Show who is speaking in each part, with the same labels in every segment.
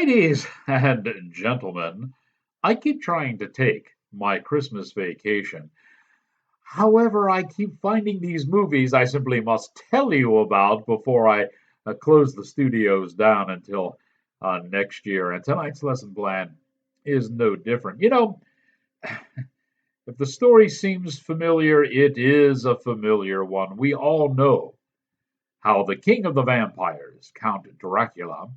Speaker 1: Ladies and gentlemen, I keep trying to take my Christmas vacation. However, I keep finding these movies I simply must tell you about before I close the studios down until next year. And tonight's lesson plan is no different. If the story seems familiar, it is a familiar one. We all know how the king of the vampires, Count Dracula,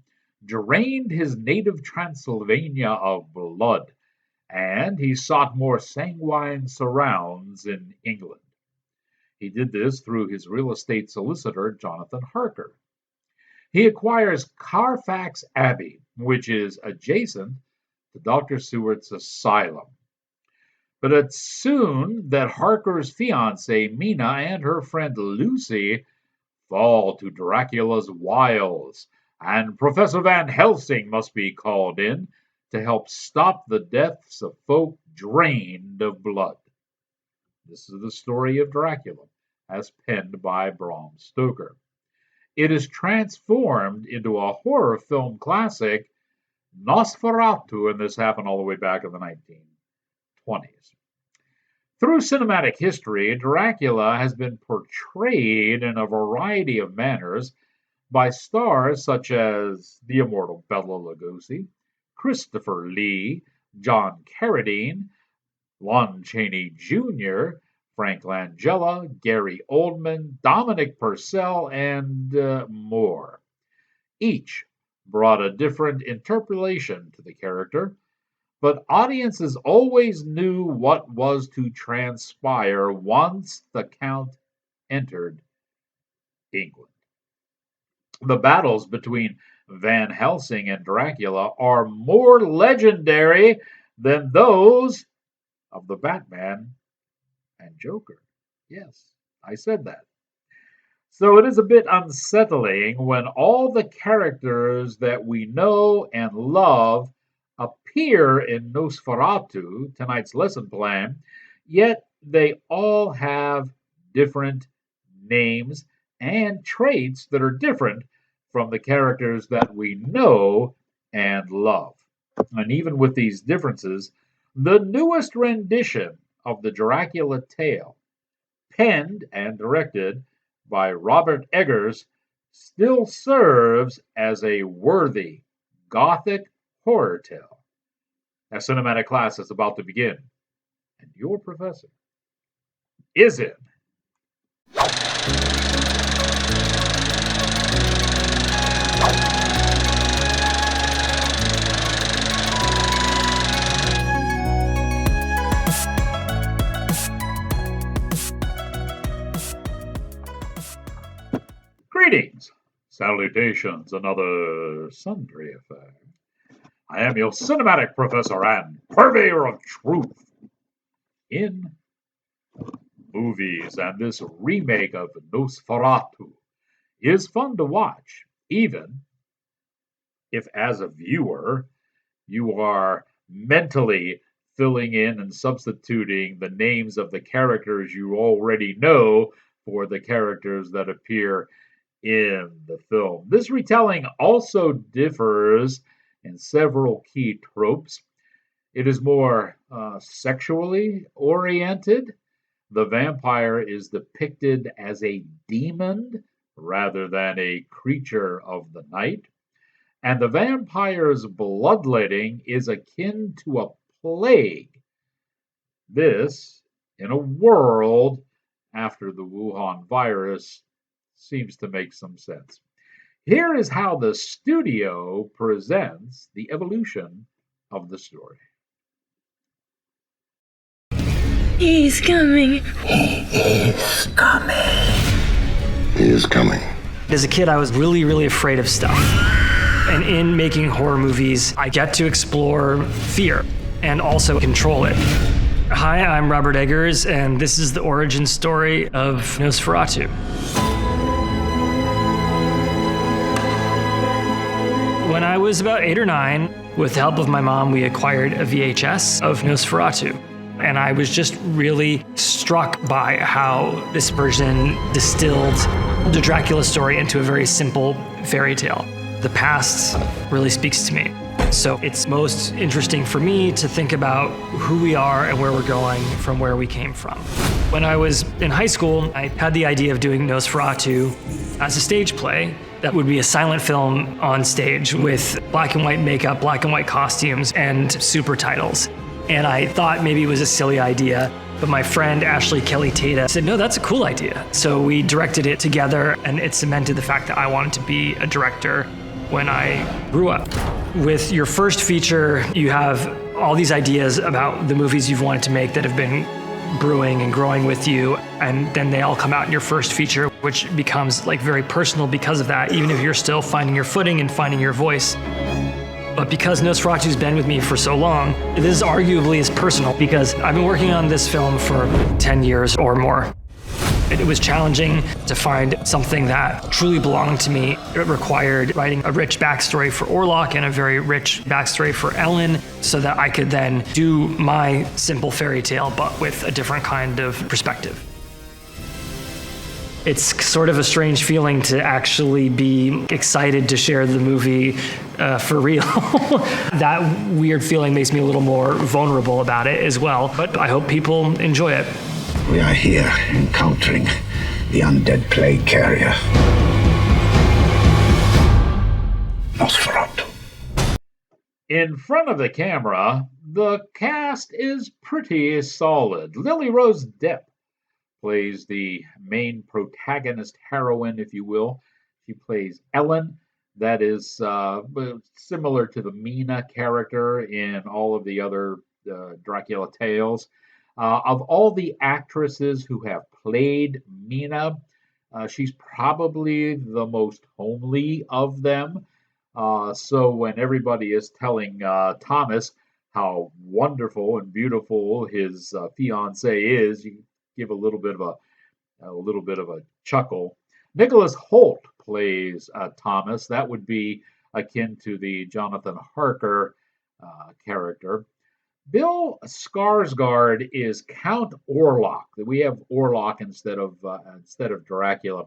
Speaker 1: drained his native Transylvania of blood, and he sought more sanguine surrounds in England. He did this through his real estate solicitor, Jonathan Harker. He acquires Carfax Abbey, which is adjacent to Dr. Seward's asylum. But it's soon that Harker's fiancée, Mina, and her friend Lucy fall to Dracula's wiles, and Professor Van Helsing must be called in to help stop the deaths of folk drained of blood. This is the story of Dracula, as penned by Bram Stoker. It is transformed into a horror film classic, Nosferatu, and this happened all the way back in the 1920s. Through cinematic history, Dracula has been portrayed in a variety of manners by stars such as the immortal Bela Lugosi, Christopher Lee, John Carradine, Lon Chaney Jr., Frank Langella, Gary Oldman, Dominic Purcell, and more. Each brought a different interpretation to the character, but audiences always knew what was to transpire once the Count entered England. The battles between Van Helsing and Dracula are more legendary than those of the Batman and Joker. Yes, I said that. So it is a bit unsettling when all the characters that we know and love appear in Nosferatu, tonight's lesson plan, yet they all have different names and traits that are different from the characters that we know and love. And even with these differences, the newest rendition of the Dracula tale, penned and directed by Robert Eggers, still serves as a worthy Gothic horror tale. A cinematic class is about to begin, and your professor is in. Greetings, salutations, another sundry affair. I am your cinematic professor and purveyor of truth in movies, and this remake of Nosferatu is fun to watch, even if as a viewer you are mentally filling in and substituting the names of the characters you already know for the characters that appear in the film. This retelling also differs in several key tropes. It is more sexually oriented. The vampire is depicted as a demon rather than a creature of the night. And the vampire's bloodletting is akin to a plague. This, in a world after the Wuhan virus, seems to make some sense. Here is how the studio presents the evolution of the story.
Speaker 2: He's coming.
Speaker 3: He is coming. He is coming.
Speaker 4: As a kid, I was really afraid of stuff. And in making horror movies, I get to explore fear and also control it. Hi, I'm Robert Eggers, and this is the origin story of Nosferatu. When I was about 8 or 9, with the help of my mom, we acquired a VHS of Nosferatu. And I was just really struck by how this version distilled the Dracula story into a very simple fairy tale. The past really speaks to me. So it's most interesting for me to think about who we are and where we're going from where we came from. When I was in high school, I had the idea of doing NOSFERATU as a stage play that would be a silent film on stage with black and white makeup, black and white costumes, and super titles. And I thought maybe it was a silly idea, but my friend Ashley Kelly Tata said, no, that's a cool idea. So we directed it together, and it cemented the fact that I wanted to be a director when I grew up. With your first feature, you have all these ideas about the movies you've wanted to make that have been brewing and growing with you, and then they all come out in your first feature, which becomes like very personal because of that, even if you're still finding your footing and finding your voice. But because NOSFERATU's been with me for so long, this is arguably as personal because I've been working on this film for 10 years or more. It was challenging to find something that truly belonged to me. It required writing a rich backstory for Orlok and a very rich backstory for Ellen so that I could then do my simple fairy tale, but with a different kind of perspective. It's sort of a strange feeling to actually be excited to share the movie for real. That weird feeling makes me a little more vulnerable about it as well, but I hope people enjoy it.
Speaker 3: We are here encountering the undead plague carrier. NOSFERATU.
Speaker 1: In front of the camera, the cast is pretty solid. Lily Rose Depp plays the main protagonist heroine, if you will. She plays Ellen. That is similar to the Mina character in all of the other Dracula tales. Of all the actresses who have played Mina, she's probably the most homely of them. So when everybody is telling Thomas how wonderful and beautiful his fiancée is, you give a little bit of a chuckle. Nicholas Hoult plays Thomas. That would be akin to the Jonathan Harker character. Bill Skarsgård is Count Orlok. We have Orlok instead of Dracula.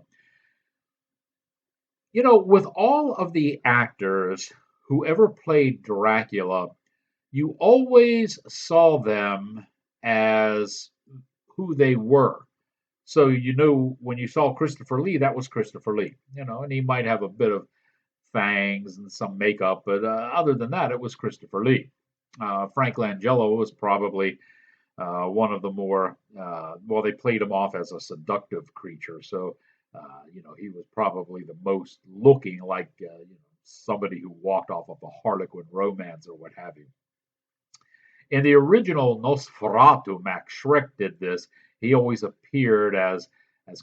Speaker 1: You know, with all of the actors who ever played Dracula, you always saw them as who they were. So you know when you saw Christopher Lee, that was Christopher Lee. You know, and he might have a bit of fangs and some makeup, but other than that, it was Christopher Lee. Frank Langella was probably one of the more, well, they played him off as a seductive creature. So, you know, he was probably the most looking like somebody who walked off of a Harlequin romance or what have you. In the original Nosferatu, Max Schreck did this. He always appeared as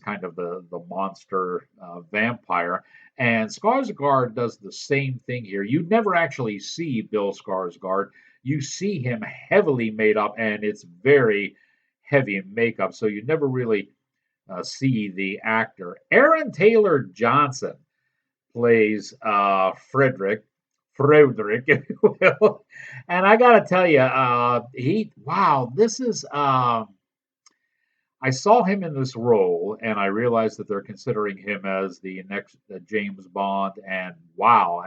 Speaker 1: kind of the monster vampire. And Skarsgård does the same thing here. You never actually see Bill Skarsgård. You see him heavily made up, and it's very heavy in makeup, so you never really see the actor. Aaron Taylor Johnson plays Frederick, if you will. And I got to tell you, this is. I saw him in this role, and I realized that they're considering him as the next James Bond. And wow,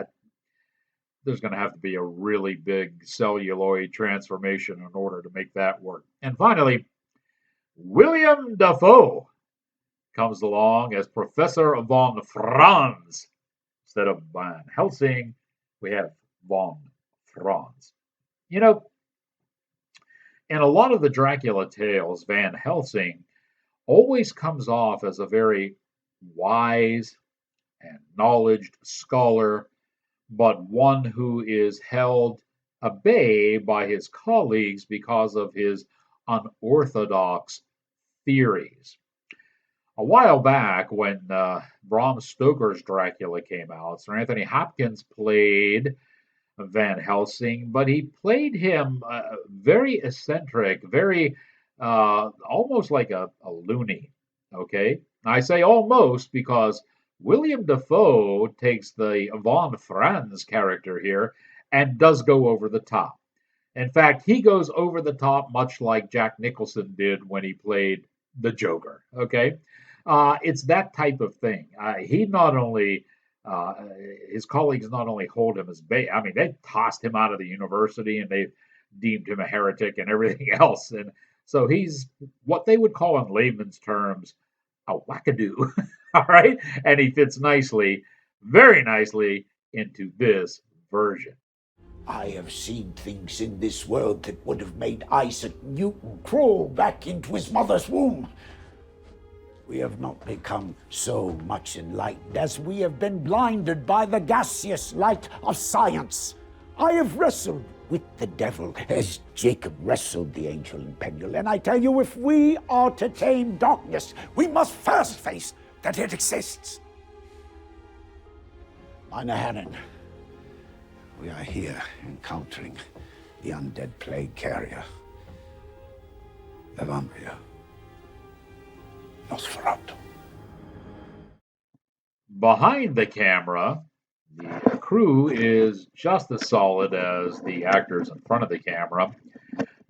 Speaker 1: there's going to have to be a really big celluloid transformation in order to make that work. And finally, William Dafoe comes along as Professor von Franz. Instead of Van Helsing, we have von Franz. You know, in a lot of the Dracula tales, Van Helsing always comes off as a very wise and knowledged scholar, but one who is held at bay by his colleagues because of his unorthodox theories. A while back, when Bram Stoker's Dracula came out, Sir Anthony Hopkins played Van Helsing, but he played him very eccentric, very almost like a loony. Okay, I say almost because William Dafoe takes the von Franz character here and does go over the top. In fact, he goes over the top much like Jack Nicholson did when he played the Joker. Okay, it's that type of thing. He not only Uh, his colleagues not only hold him as I mean, they tossed him out of the university and they deemed him a heretic and everything else. And so he's what they would call in layman's terms a wackadoo. All right. And he fits nicely, very nicely into this version.
Speaker 5: I have seen things in this world that would have made Isaac Newton crawl back into his mother's womb. We have not become so much enlightened as we have been blinded by the gaseous light of science. I have wrestled with the devil as Jacob wrestled the angel in Peniel, and I tell you, if we are to tame darkness, we must first face that it exists. Meine Herren, we are here encountering the undead plague carrier, the vampire, NOSFERATU.
Speaker 1: Behind the camera, the crew is just as solid as the actors in front of the camera.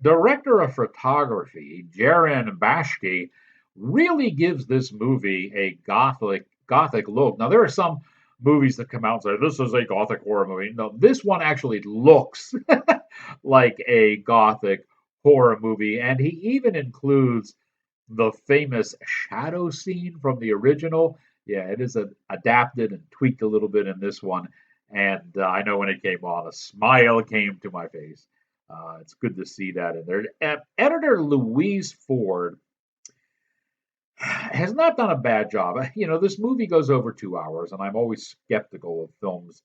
Speaker 1: Director of photography, Jaron Bashki, really gives this movie a gothic look. Now, there are some movies that come out and say, this is a gothic horror movie. No, this one actually looks like a gothic horror movie. And he even includes the famous shadow scene from the original. Yeah, it is adapted and tweaked a little bit in this one. And I know when it came on, a smile came to my face. It's good to see that in there. Editor Louise Ford has not done a bad job. You know, this movie goes over 2 hours, and I'm always skeptical of films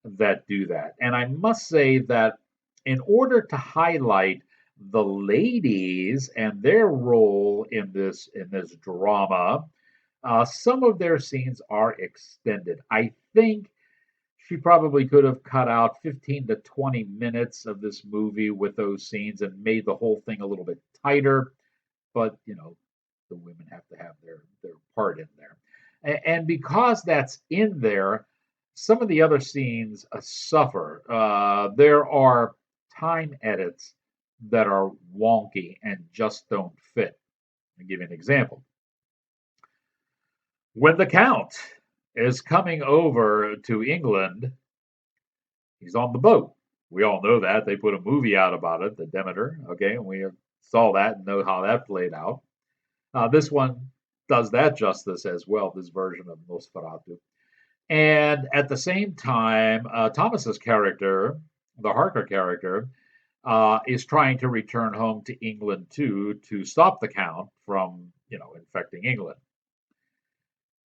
Speaker 1: that do that. And I must say that in order to highlight the ladies and their role in this drama, some of their scenes are extended. I think she probably could have cut out 15 to 20 minutes of this movie with those scenes and made the whole thing a little bit tighter. But, you know, the women have to have their part in there. And because that's in there, some of the other scenes suffer. There are time edits that are wonky and just don't fit. I'll give you an example. When the Count is coming over to England, he's on the boat. We all know that. They put a movie out about it, the Demeter, okay, and we saw that and know how that played out. This one does that justice as well, this version of Nosferatu. And at the same time, Thomas's character, the Harker character, is trying to return home to England too to stop the Count from, infecting England.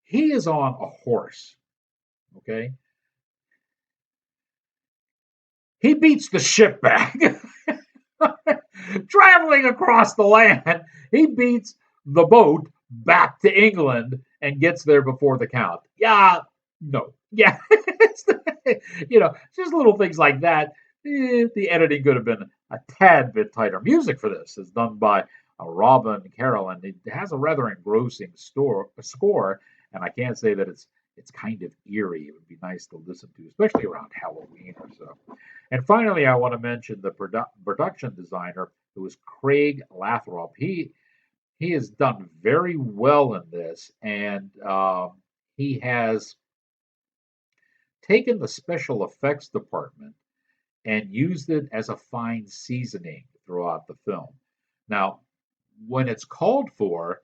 Speaker 1: He is on a horse, okay? He beats the ship back. Traveling across the land, he beats the boat back to England and gets there before the Count. Yeah, no. Yeah. Just little things like that. The editing could have been a tad bit tighter. Music for this is done by Robin Carroll, and it has a rather engrossing score. And I can't say that it's kind of eerie. It would be nice to listen to, especially around Halloween or so. And finally, I want to mention the production designer, who is Craig Lathrop. He has done very well in this, and he has taken the special effects department and used it as a fine seasoning throughout the film. Now, when it's called for,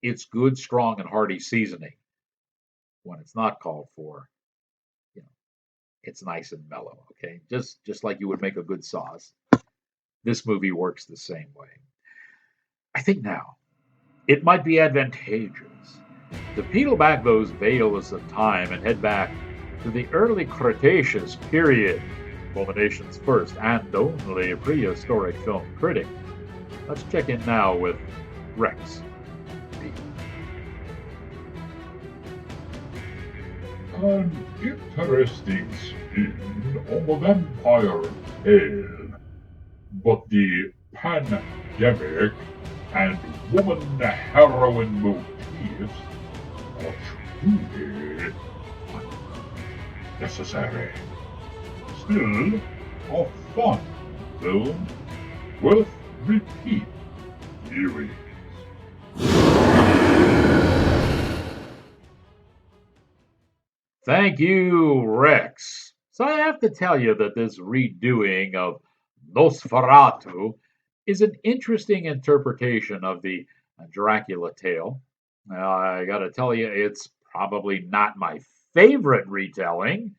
Speaker 1: it's good, strong, and hearty seasoning. When it's not called for, it's nice and mellow, okay? Just like you would make a good sauce. This movie works the same way. I think now it might be advantageous to peel back those veils of time and head back to the early Cretaceous period, Fulmination's first and only prehistoric film critic. Let's check in now with Rex.
Speaker 6: An interesting spin on the vampire tale, but the pandemic and woman heroine motifs are truly unnecessary. Still, a fun film worth repeat viewing.
Speaker 1: Thank you, Rex. So I have to tell you that this redoing of Nosferatu is an interesting interpretation of the Dracula tale. Now, I got to tell you, it's probably not my favorite retelling,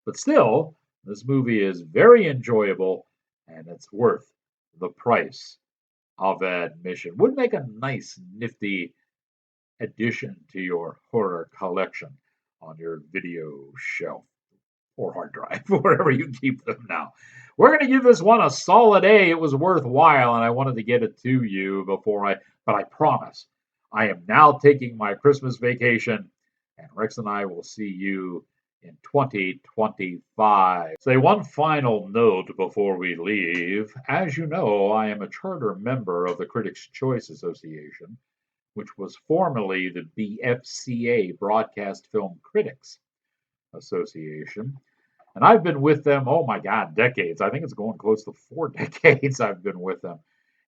Speaker 1: but still, this movie is very enjoyable and it's worth the price of admission. Would make a nice, nifty addition to your horror collection on your video shelf or hard drive, wherever you keep them now. We're going to give this one a solid A. It was worthwhile, and I wanted to get it to you but I promise I am now taking my Christmas vacation, and Rex and I will see you in 2025. Say one final note before we leave. As you know, I am a charter member of the Critics' Choice Association, which was formerly the BFCA, Broadcast Film Critics Association. And I've been with them, oh my God, decades. I think it's going close to 4 decades I've been with them.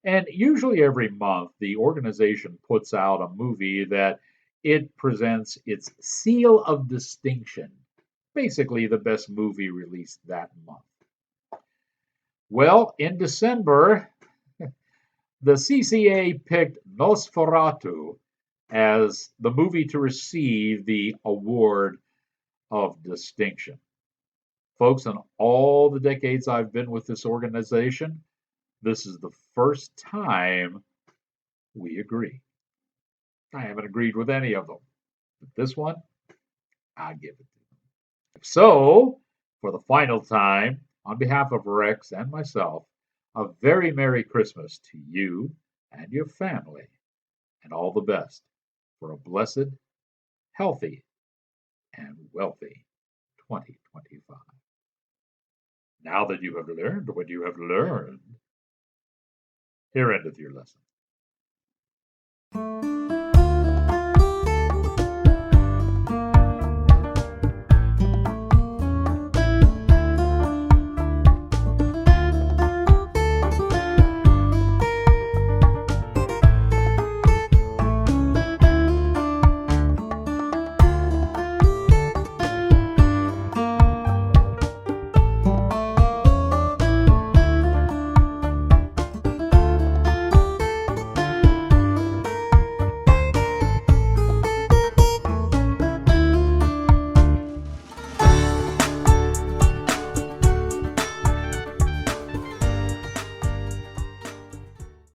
Speaker 1: And usually every month, the organization puts out a movie that it presents its seal of distinction, basically the best movie released that month. Well, in December, the CCA picked Nosferatu as the movie to receive the award of distinction. Folks, in all the decades I've been with this organization, this is the first time we agree. I haven't agreed with any of them, but this one, I give it to them. So, for the final time, on behalf of Rex and myself, a very Merry Christmas to you and your family, and all the best for a blessed, healthy, and wealthy 2025. Now that you have learned what you have learned, here endeth your lesson.